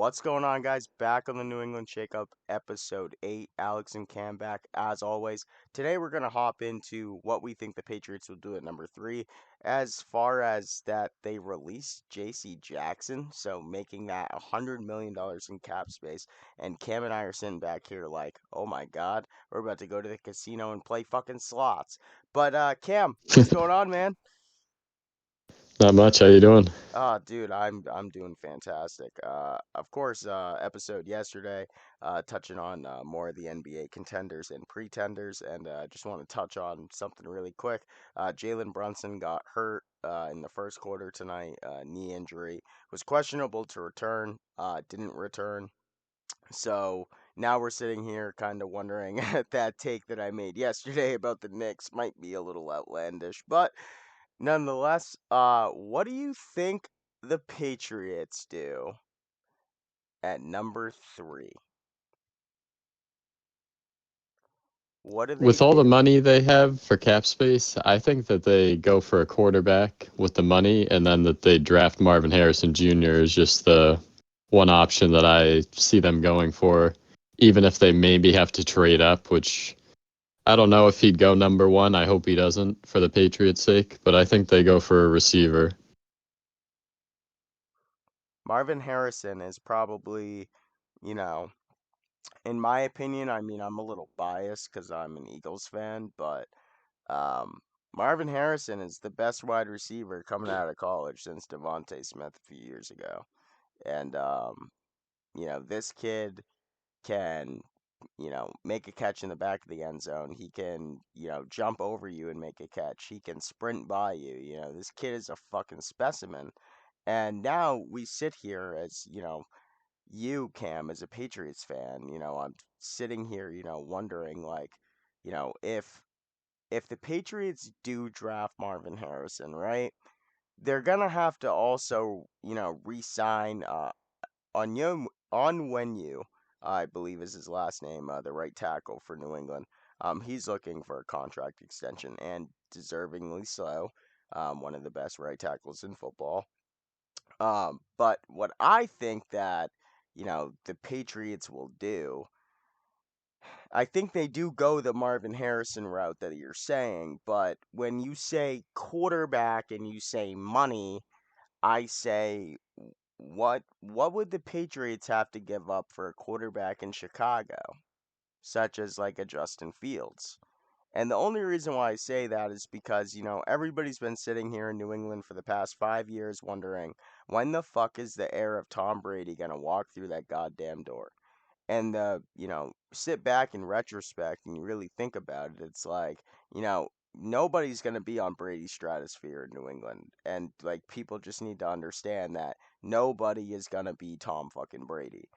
What's going on, guys? Back on the New England Shakeup, episode 8. Alex and Cam back as always. Today, we're going to hop into what we think the Patriots will do at number 3. As far as that, they released JC Jackson, so making that $100 million in cap space. And Cam and I are sitting back here like, oh my god, we're about to go to the casino and play fucking slots. But, Cam, what's going on, man? Not much. How you doing? Dude, I'm doing fantastic. Of course, episode yesterday, touching on more of the NBA contenders and pretenders, and just want to touch on something really quick. Jalen Brunson got hurt in the first quarter tonight, knee injury, was questionable to return, didn't return. So now we're sitting here kind of wondering if that take that I made yesterday about the Knicks might be a little outlandish, but nonetheless, what do you think the Patriots do at number 3? What do they With all the do? money they have for cap space, I think that they go for a quarterback with the money, and then that they draft Marvin Harrison Jr. is just the one option that I see them going for, even if they maybe have to trade up, which I don't know if he'd go number one. I hope he doesn't for the Patriots' sake, but I think they go for a receiver. Marvin Harrison is probably, you know, in my opinion, I mean, I'm a little biased because I'm an Eagles fan, but um, Marvin Harrison is the best wide receiver coming out of college since Devontae Smith a few years ago. And, this kid can, make a catch in the back of the end zone. He can, jump over you and make a catch. He can sprint by you. This kid is a fucking specimen. And now we sit here as, you, Cam, as a Patriots fan, I'm sitting here, wondering like, if the Patriots do draft Marvin Harrison, right? They're gonna have to also, re-sign Onwenu, I believe is his last name, the right tackle for New England. He's looking for a contract extension and deservingly so. One of the best right tackles in football. But what I think that, the Patriots will do, I think they do go the Marvin Harrison route that you're saying, but when you say quarterback and you say money, I say what would the Patriots have to give up for a quarterback in Chicago, such as like a Justin Fields? And the only reason why I say that is because, everybody's been sitting here in New England for the past 5 years wondering when the fuck is the heir of Tom Brady gonna walk through that goddamn door? And sit back in retrospect and you really think about it, it's like, nobody's going to be on Brady's stratosphere in New England. And like people just need to understand that nobody is going to be Tom fucking Brady.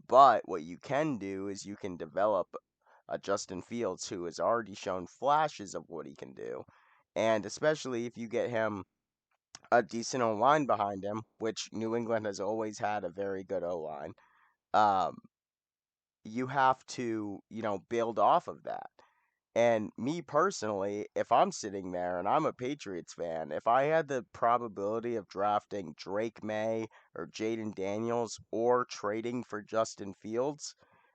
But what you can do is you can develop a Justin Fields who has already shown flashes of what he can do. And especially if you get him a decent O line behind him, which New England has always had a very good O line. Um, you have to, build off of that. And me personally, if I'm sitting there and I'm a Patriots fan, if I had the probability of drafting Drake May or Jaden Daniels or trading for Justin Fields,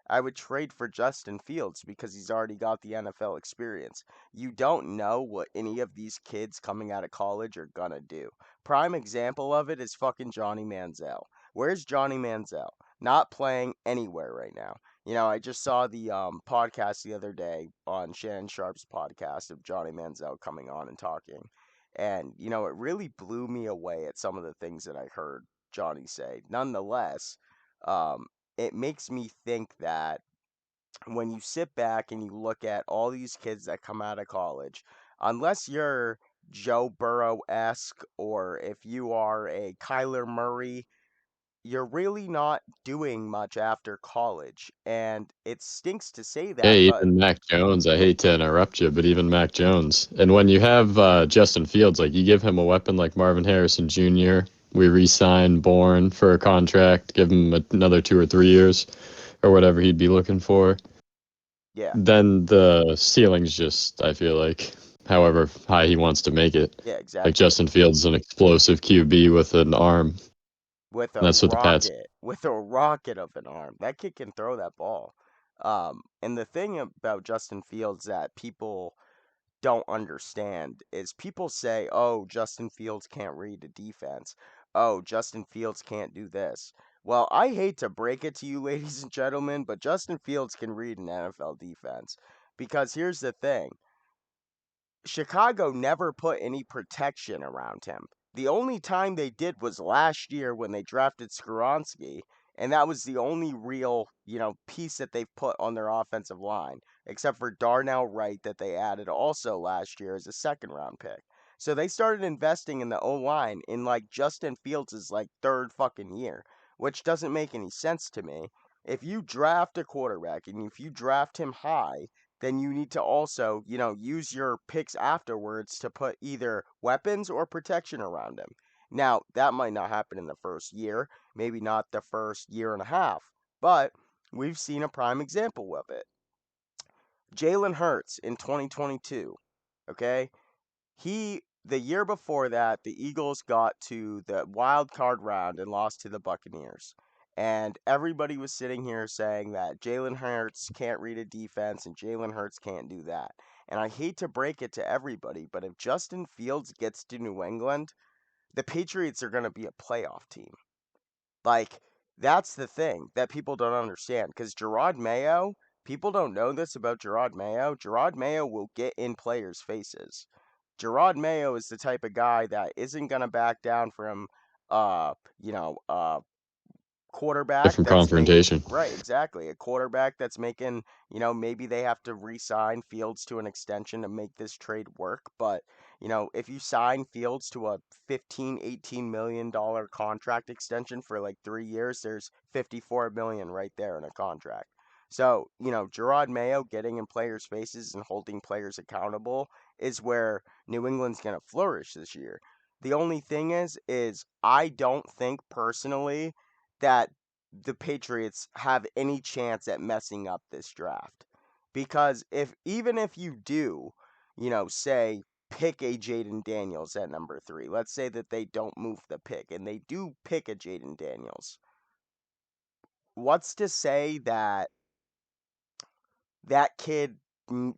I would trade for Justin Fields because he's already got the NFL experience. You don't know what any of these kids coming out of college are gonna do. Prime example of it is fucking Johnny Manziel. Where's Johnny Manziel? Not playing anywhere right now. I just saw the podcast the other day on Shannon Sharp's podcast of Johnny Manziel coming on and talking. And, it really blew me away at some of the things that I heard Johnny say. Nonetheless, um, it makes me think that when you sit back and you look at all these kids that come out of college, unless you're Joe Burrow esque or if you are a Kyler Murray, you're really not doing much after college. And it stinks to say that, Hey, but even Mac Jones, I hate to interrupt you, but even Mac Jones. And when you have Justin Fields, like you give him a weapon like Marvin Harrison Jr., we re-sign Bourne for a contract, give him another 2 or 3 years or whatever he'd be looking for. yeah, Then the ceiling's just, I feel like, however high he wants to make it. yeah, Like exactly. Justin Fields is an explosive QB with an arm. That's what the Pats. with a rocket of an arm. That kid can throw that ball. And the thing about Justin Fields that people don't understand is people say, "Oh, Justin Fields can't read a defense. Oh, Justin Fields can't do this." Well, I hate to break it to you, ladies and gentlemen, but Justin Fields can read an NFL defense. Because here's the thing. Chicago never put any protection around him. The only time they did was last year when they drafted Skoronski, and that was the only real, piece that they've put on their offensive line, except for Darnell Wright that they added also last year as a second round pick. So they started investing in the O line in like Justin Fields' like third fucking year, which doesn't make any sense to me. If you draft a quarterback and if you draft him high, then you need to also, use your picks afterwards to put either weapons or protection around him. Now, that might not happen in the first year, maybe not the first year and a half, but we've seen a prime example of it. Jalen Hurts in 2022, okay? The year before that, the Eagles got to the wild card round and lost to the Buccaneers. And everybody was sitting here saying that Jalen Hurts can't read a defense and Jalen Hurts can't do that. And I hate to break it to everybody, but if Justin Fields gets to New England, the Patriots are going to be a playoff team. Like, that's the thing that people don't understand. Because Gerard Mayo, people don't know this about Gerard Mayo. Gerard Mayo will get in players' faces. Gerard Mayo is the type of guy that isn't going to back down from, uh, you know, uh, quarterback Different that's making confrontation. right, exactly. A quarterback that's making, maybe they have to re-sign Fields to an extension to make this trade work, but if you sign Fields to a 15-18 million dollar contract extension for like 3 years, there's 54 million right there in a contract. So, Gerard Mayo getting in players' faces and holding players accountable is where New England's going to flourish this year. The only thing is I don't think personally that the Patriots have any chance at messing up this draft. Because if even if you do, say pick a Jaden Daniels at number 3. Let's say that they don't move the pick and they do pick a Jaden Daniels. What's to say that that kid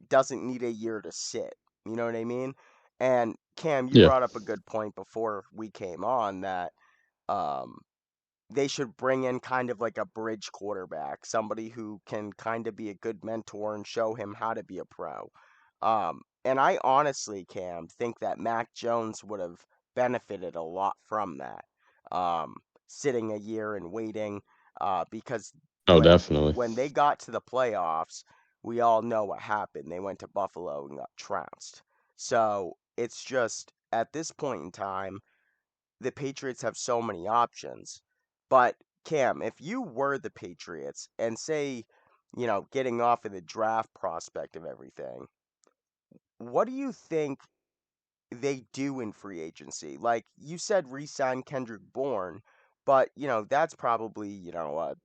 doesn't need a year to sit? You know what I mean? And Cam, you Yeah. brought up a good point before we came on that um they should bring in kind of like a bridge quarterback, somebody who can kind of be a good mentor and show him how to be a pro. And I honestly, Cam, think that Mac Jones would have benefited a lot from that. Um, Sitting a year and waiting, because Oh, when definitely. when they got to the playoffs, we all know what happened. They went to Buffalo and got trounced. So it's just at this point in time the Patriots have so many options. But Cam, if you were the Patriots and say, getting off of the draft prospect of everything, what do you think they do in free agency? Like you said, re-sign Kendrick Bourne, but that's probably a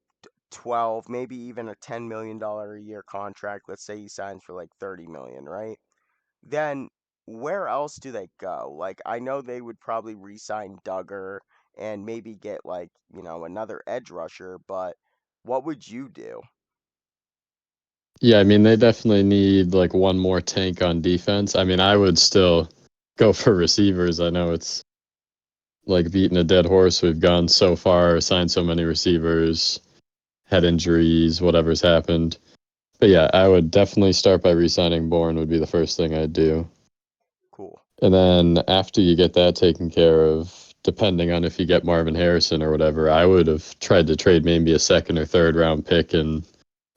12, maybe even a $10 million a year contract. Let's say he signs for like 30 million, right? Then where else do they go? Like, I know they would probably re-sign Duggar and maybe get like, another edge rusher, but what would you do? Yeah, I mean, they definitely need like one more tank on defense. I mean, I would still go for receivers. I know it's like beating a dead horse. We've gone so far, signed so many receivers, had injuries, whatever's happened. But yeah, I would definitely start by re-signing Bourne would be the first thing I'd do. Cool. And then after you get that taken care of, depending on if you get Marvin Harrison or whatever, I would have tried to trade maybe a second or third round pick and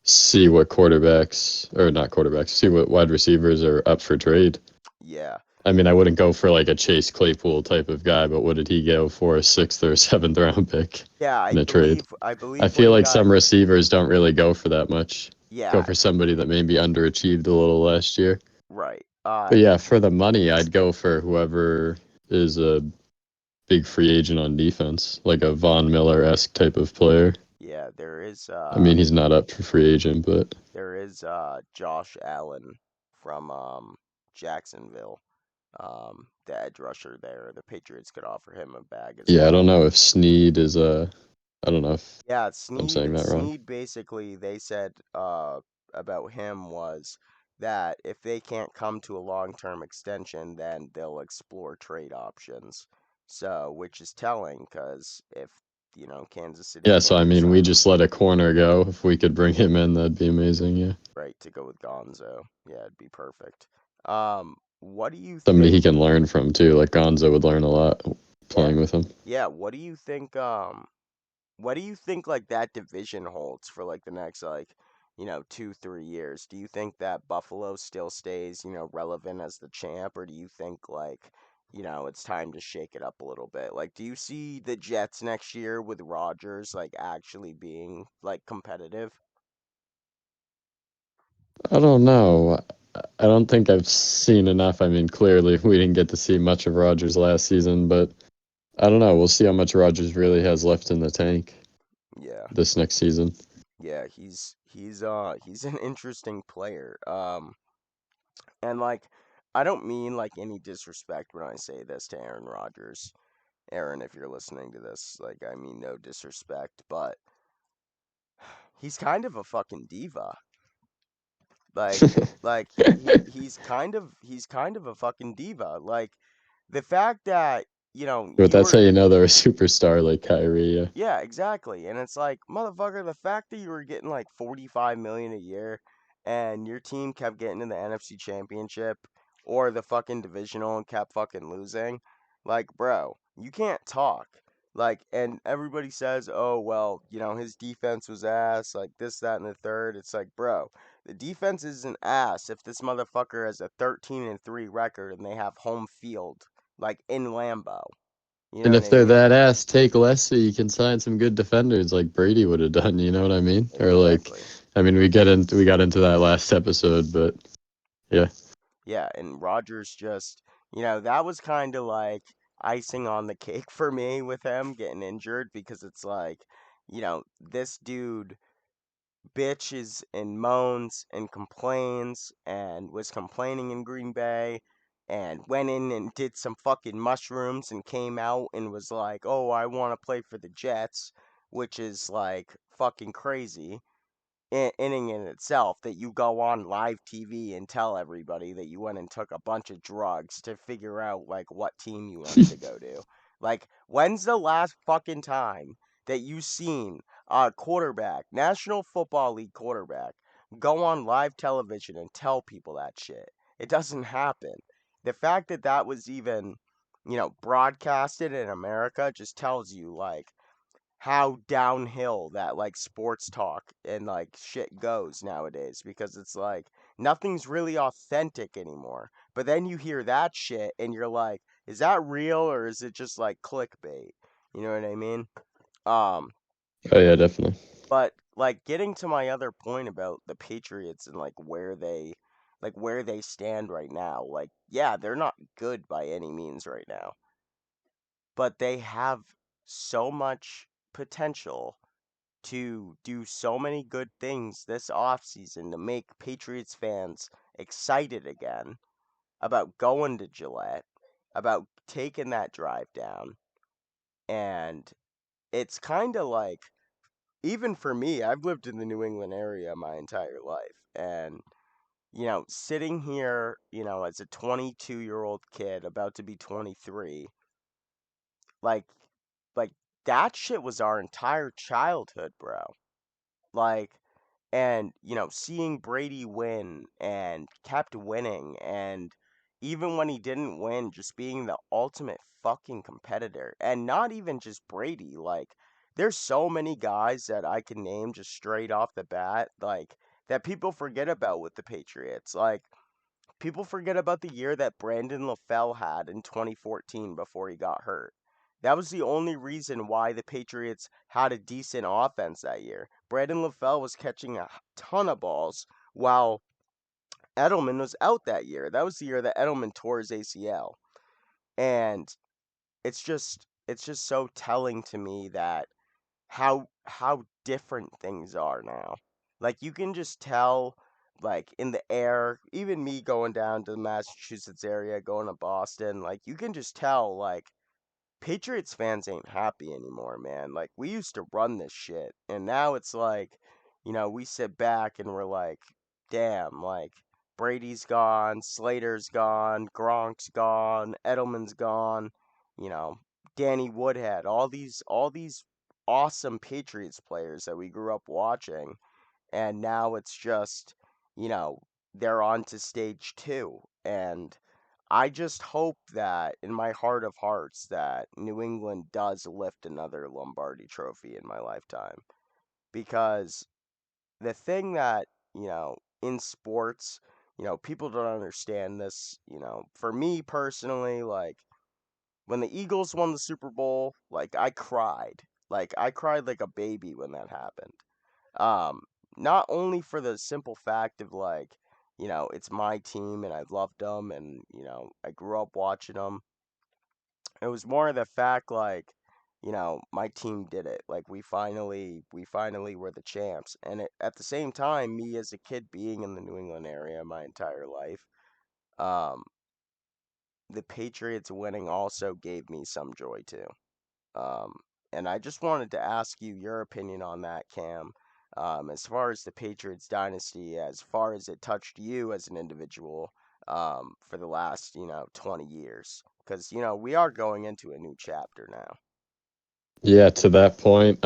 see what quarterbacks, or not quarterbacks, see what wide receivers are up for trade. Yeah. I mean, I wouldn't go for like a Chase Claypool type of guy, but what did he go for? A sixth or seventh round pick Yeah, in a trade? I I believe what feel he like got. some receivers don't really go for that much. Go Yeah, for somebody that maybe underachieved a little last year. right. But yeah, for the money, I'd go for whoever is a big free agent on defense, like a Von Miller-esque type of player. Yeah, I mean, he's not up for free agent, but there is Josh Allen from Jacksonville. The edge rusher there. The Patriots could offer him a bag as Yeah, I don't well. know if Sneed is I don't know if Yeah, I'm Sneed saying that wrong. Sneed basically they said about him was that if they can't come to a long-term extension, then they'll explore trade options. So, which is telling because if, Kansas City Yeah, so can't I mean, we decide, just let a corner go. If we could bring him in, that'd be amazing. Yeah, right, to go with Gonzo, yeah, it'd be perfect. What do you somebody he think? can learn from too. Like Gonzo would learn a lot Yeah, playing with him. yeah, what do you think like that division holds for like the next like 2-3 years? Do you think that Buffalo still stays relevant as the champ, or do you think like it's time to shake it up a little bit? Like, do you see the Jets next year with Rodgers like actually being like competitive? I don't know. I don't think I've seen enough. I mean, clearly we didn't get to see much of Rodgers last season, but I don't know. We'll see how much Rodgers really has left in the tank Yeah, this next season. yeah, he's an interesting player. And like I don't mean like any disrespect when I say this to Aaron Rodgers. Aaron, if you're listening to this, like I mean no disrespect, but he's kind of a fucking diva. Like he's kind of a fucking diva. Like the fact that, But you that's were. how you know they're a superstar like Kyrie. Yeah. Yeah, exactly. And it's like, motherfucker, the fact that you were getting like 45 million a year and your team kept getting in the NFC Championship or the fucking divisional and kept fucking losing, like, bro, you can't talk. Like, and everybody says, oh, well, his defense was ass, like this, that, and the third. It's like, bro, the defense isn't ass if this motherfucker has a 13-3 record and they have home field, like in Lambeau. You know And what if I they're mean? that ass, take less so you can sign some good defenders like Brady would have done. You know what I mean? Or like, Exactly. I mean, we got into that last episode, but yeah. Yeah, and Rogers just, that was kind of like icing on the cake for me with him getting injured because it's like, this dude bitches and moans and complains and was complaining in Green Bay and went in and did some fucking mushrooms and came out and was like, "Oh, I want to play for the Jets," which is like fucking crazy inning in itself that you go on live TV and tell everybody that you went and took a bunch of drugs to figure out like what team you wanted to go to. Like, when's the last fucking time that you seen a quarterback, National Football League quarterback, go on live television and tell people that shit? It doesn't happen. The fact that that was even, broadcasted in America just tells you like how downhill that like sports talk and like shit goes nowadays because it's like nothing's really authentic anymore. But then you hear that shit and you're like, is that real or is it just like clickbait? You know what I mean? Um, Oh yeah, definitely. but like getting to my other point about the Patriots and like where they stand right now, like yeah, they're not good by any means right now, but they have so much potential to do so many good things this offseason to make Patriots fans excited again about going to Gillette, about taking that drive down. And it's kind of like, even for me, I've lived in the New England area my entire life. And, sitting here, as a 22-year-old kid about to be 23, like, like that shit was our entire childhood, bro. Like, and seeing Brady win and kept winning, and even when he didn't win, just being the ultimate fucking competitor. And not even just Brady, like there's so many guys that I can name just straight off the bat, like that people forget about with the Patriots. Like people forget about the year that Brandon LaFell had in 2014 before he got hurt. That was the only reason why the Patriots had a decent offense that year. Brandon LaFell was catching a ton of balls while Edelman was out that year. That was the year that Edelman tore his ACL. And it's just so telling to me that how different things are now. Like you can just tell like in the air. Even me going down to the Massachusetts area, going to Boston, like you can just tell, like Patriots fans ain't happy anymore, man. Like we used to run this shit, and now it's like, we sit back and we're like, damn, like Brady's gone, Slater's gone, Gronk's gone, Edelman's gone, you know, Danny Woodhead, all these awesome Patriots players that we grew up watching, and now it's just, you know, they're on to stage two. And I just hope that in my heart of hearts that New England does lift another Lombardi trophy in my lifetime. Because the thing that, in sports, people don't understand this, for me personally, like when the Eagles won the Super Bowl, like I cried. Like I cried like a baby when that happened. Um, Not only for the simple fact of like, it's my team and I loved them and, I grew up watching them. It was more of the fact like, my team did it. Like we finally were the champs. And at the same time, me as a kid being in the New England area my entire life, um, the Patriots winning also gave me some joy too. Um, and I just wanted to ask you your opinion on that, Cam. As far as the Patriots dynasty, as far as it touched you as an individual, for the last, 20 years. Because, we are going into a new chapter now. Yeah, to that point,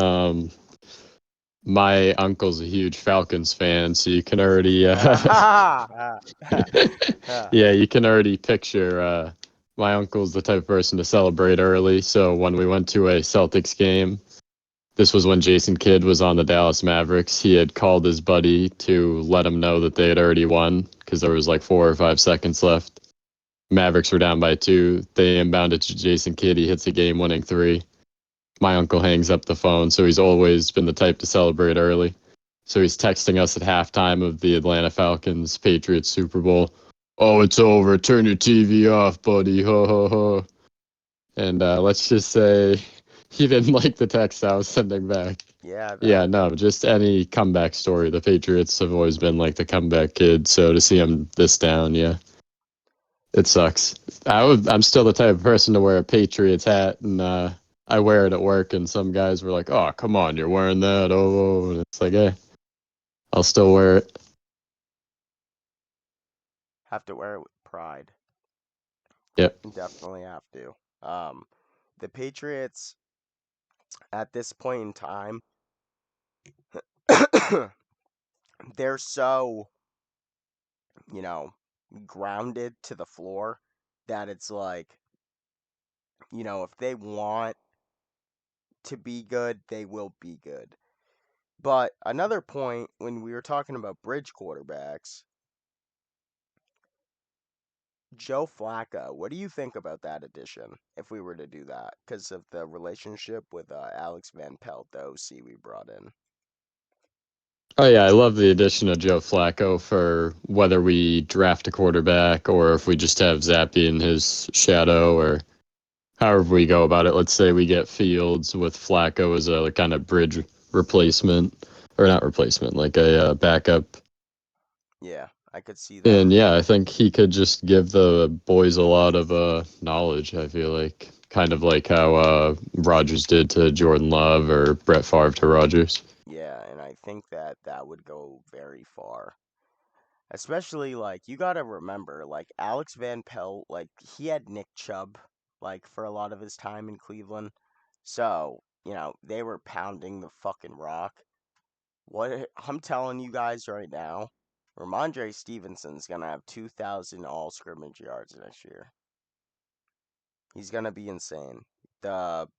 my uncle's a huge Falcons fan, so you can already yeah, you can already picture my uncle's the type of person to celebrate early. So when we went to a Celtics game, this was when Jason Kidd was on the Dallas Mavericks. He had called his buddy to let him know that they had already won because there was like 4 or 5 seconds left. Mavericks were down by two. They inbounded to Jason Kidd. He hits a game-winning three. My uncle hangs up the phone, so he's always been the type to celebrate early. So he's texting us at halftime of the Atlanta Falcons Patriots Super Bowl. Oh, it's over. Turn your TV off, buddy. Ho ho ho. And let's just say he didn't like the text I was sending back. Yeah, I bet. Yeah, no, just any comeback story. The Patriots have always been like the comeback kid, so to see them this down, yeah, it sucks. I'm still the type of person to wear a Patriots hat, and I wear it at work, and some guys were like, "Oh, come on, you're wearing that?" Oh, and it's like, hey, I'll still wear it. Have to wear it with pride. Yep. Definitely have to. The Patriots, at this point in time, they're so, you know, grounded to the floor that it's like, if they want to be good, they will be good. But another point when we were talking about bridge quarterbacks, Joe Flacco, what do you think about that addition if we were to do that? Because of the relationship with Alex Van Pelt, the OC we brought in. Oh yeah, I love the addition of Joe Flacco for whether we draft a quarterback or if we just have Zappy in his shadow or however we go about it. Let's say we get Fields with Flacco as a kind of bridge replacement, or not replacement, like a backup. Yeah, I could see And them. yeah, I think he could just give the boys a lot of knowledge. I feel like kind of like how Rogers did to Jordan Love or Brett Favre to Rogers. Yeah, and I think that that would go very far. Especially like you got to remember like Alex Van Pelt, like he had Nick Chubb like for a lot of his time in Cleveland. So, they were pounding the fucking rock. What I'm telling you guys right now, Ramondre Stevenson's going to have 2,000 all scrimmage yards next year. He's going to be insane. The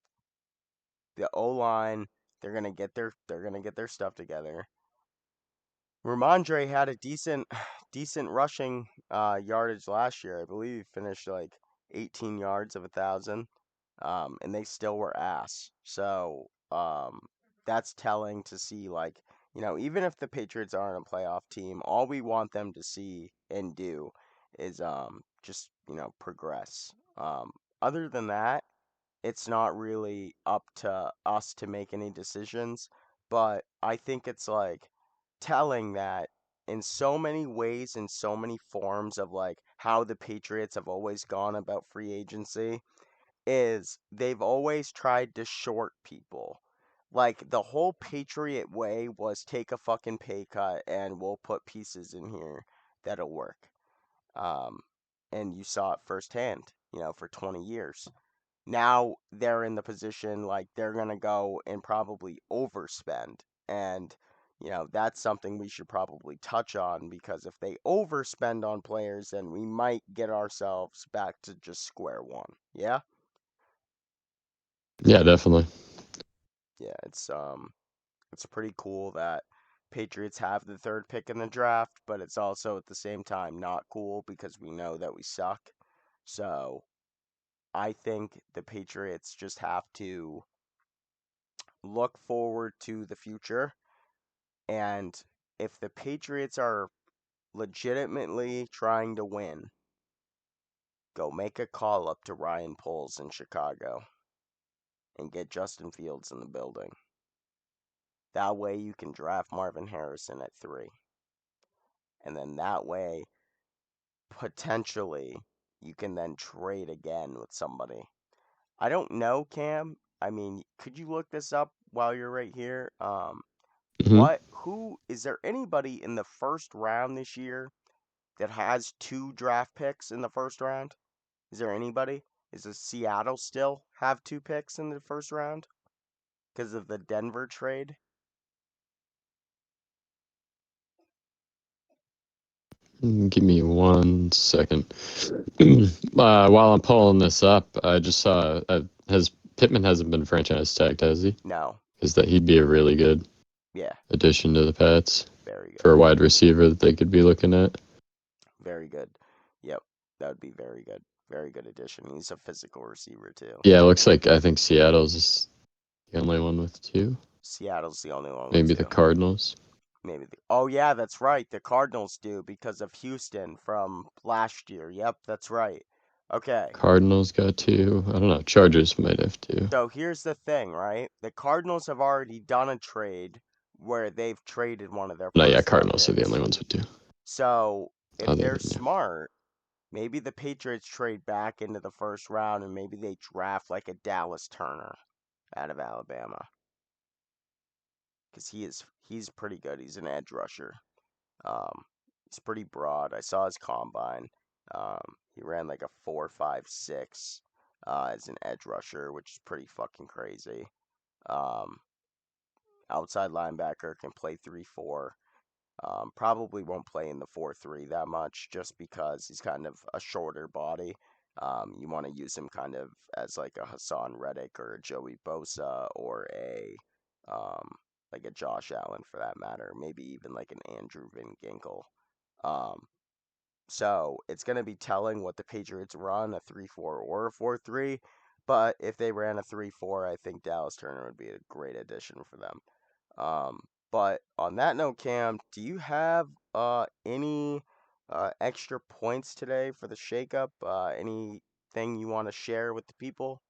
the O-line, they're going to get their stuff together. Ramondre had a decent rushing yardage last year. I believe he finished like 18 yards of 1,000, and they still were ass. So that's telling to see like even if the Patriots aren't a playoff team, all we want them to see and do is just progress. Other than that, it's not really up to us to make any decisions, but I think it's like telling that. in so many ways, in so many forms of like how the Patriots have always gone about free agency, is they've always tried to short people. Like the whole Patriot way was take a fucking pay cut and we'll put pieces in here that'll work. Um, and you saw it firsthand, for 20 years. Now they're in the position like they're going to go and probably overspend. And, that's something we should probably touch on because if they overspend on players, then we might get ourselves back to just square one. Yeah? Yeah, definitely. Yeah, it's pretty cool that Patriots have the third pick in the draft, but it's also at the same time not cool because we know that we suck. So, I think the Patriots just have to look forward to the future. And if the Patriots are legitimately trying to win, go make a call up to Ryan Poles in Chicago and get Justin Fields in the building. That way you can draft Marvin Harrison at 3. And then that way, potentially, you can then trade again with somebody. I don't know, Cam. I mean, could you look this up while you're right here? Hmm. Who is there anybody in the first round this year that has 2 draft picks in the first round? Is there anybody? Is it Seattle still have 2 picks in the first round because of the Denver trade? Give me 1 second. While I'm pulling this up, I just saw has Pittman hasn't been franchise tagged, has he? No. Because that he'd be a really good Yeah, addition to the Pats very for good. a wide receiver that they could be looking at. Very good. Yep, that would be very good. Very good addition. He's a physical receiver too. Yeah, it looks like I think Seattle's the only one with 2. Seattle's the only one with Maybe the 2. Cardinals. Maybe oh yeah, that's right. The Cardinals do because of Houston from last year. Yep, that's right. Okay. Cardinals got 2. I don't know. Chargers might have 2. So here's the thing, right? The Cardinals have already done a trade where they've traded one of their No, yeah, first round Cardinals are the only picks. ones with 2. So if Other they're than smart, maybe the Patriots trade back into the first round and maybe they draft like a Dallas Turner out of Alabama because he's pretty good. He's an edge rusher. Um, he's pretty broad. I saw his combine. He ran like a 4.56 as an edge rusher, which is pretty fucking crazy. Um, Outside linebacker can play 3-4. Probably won't play in the 4-3 that much just because he's kind of a shorter body. You want to use him kind of as like a Hassan Reddick or a Joey Bosa or a um, like a Josh Allen for that matter. Maybe even like an Andrew Van Ginkel. Um, so it's going to be telling what the Patriots run, a 3-4 or a 4-3. But if they ran a 3-4, I think Dallas Turner would be a great addition for them. Um, but on that note, Cam, do you have any extra points today for the shakeup? Anything you want to share with the people?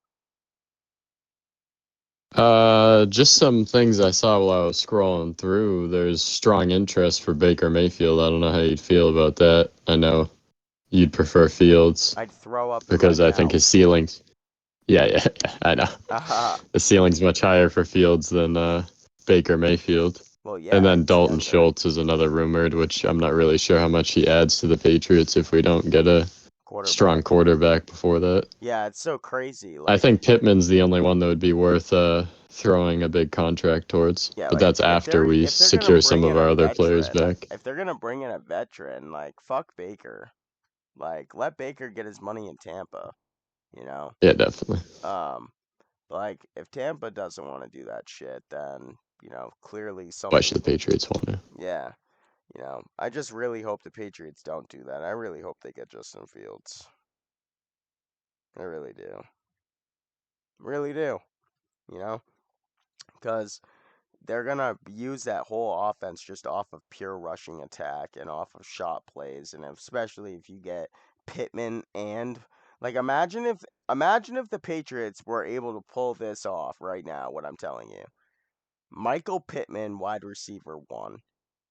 just some things I saw while I was scrolling through. There's strong interest for Baker Mayfield. I don't know how you'd feel about that. I know you'd prefer Fields I'd throw up in my because I think mouth. his ceilings. Yeah, yeah, yeah, I know. Haha. The ceiling's much higher for Fields than Baker Mayfield. Well, And yeah, then he's Dalton younger. Schultz is another rumored, which I'm not really sure how much he adds to the Patriots if we don't get a strong Quarterback. quarterback before that. Yeah, it's so crazy. I Like, think Pittman's the only one that would be worth throwing a big contract towards. yeah, But like that's after we if they're gonna secure some bring of in a our other players veteran, back. like fuck Baker. Like let Baker get his money in Tampa, you know? Yeah, definitely. Um, like if Tampa doesn't want to do that shit, then, clearly Why should something, the Patriots want to? yeah, I just really hope the Patriots don't do that. I really hope they get Justin Fields. I really do. Really do, you know? Because they're gonna use that whole offense just off of pure rushing attack and off of shot plays, and especially if you get Pittman and like imagine if the Patriots were able to pull this off right now. What I'm telling you, Michael Pittman, wide receiver 1,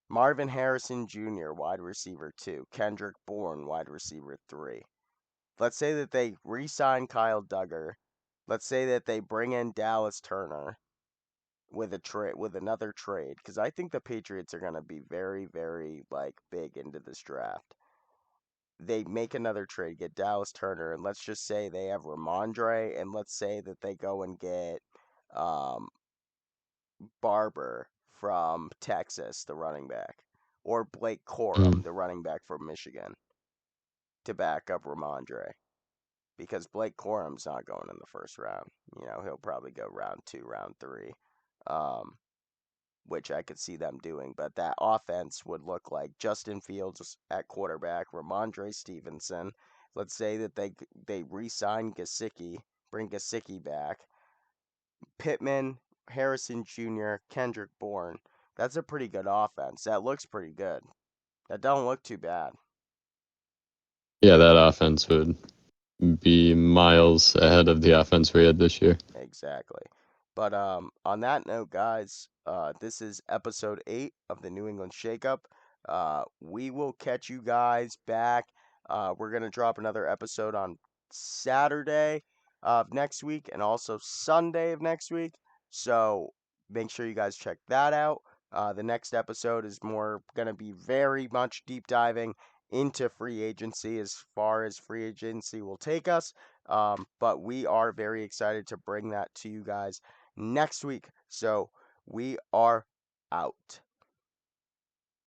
Marvin Harrison Jr., wide receiver 2. Kendrick Bourne, wide receiver 3. Let's say that they re sign Kyle Duggar. Let's say that they bring in Dallas Turner with another trade, because I think the Patriots are going to be very, very like big into this draft. They make another trade, get Dallas Turner, and let's just say they have Ramondre, and let's say that they go and get um, Barber from Texas, the running back, or Blake Mm. Corum, the running back from Michigan, to back up Ramondre. Because Blake Corum's not going in the first round. He'll probably go round 2, round 3. Um, which I could see them doing. But that offense would look like Justin Fields at quarterback, Ramondre Stevenson. Let's say that they re-sign Gesicki, bring Gesicki back, Pittman, Harrison Jr., Kendrick Bourne. That's a pretty good offense. That looks pretty good. That don't look too bad. Yeah, that offense would be miles ahead of the offense we had this year. Exactly. But on that note, guys, this is episode 8 of the New England Shakeup. We will catch you guys back. We're gonna drop another episode on Saturday of next week and also Sunday of next week. So make sure you guys check that out. The next episode is more gonna be very much deep diving into free agency as far as free agency will take us. But we are very excited to bring that to you guys next week. So we are out.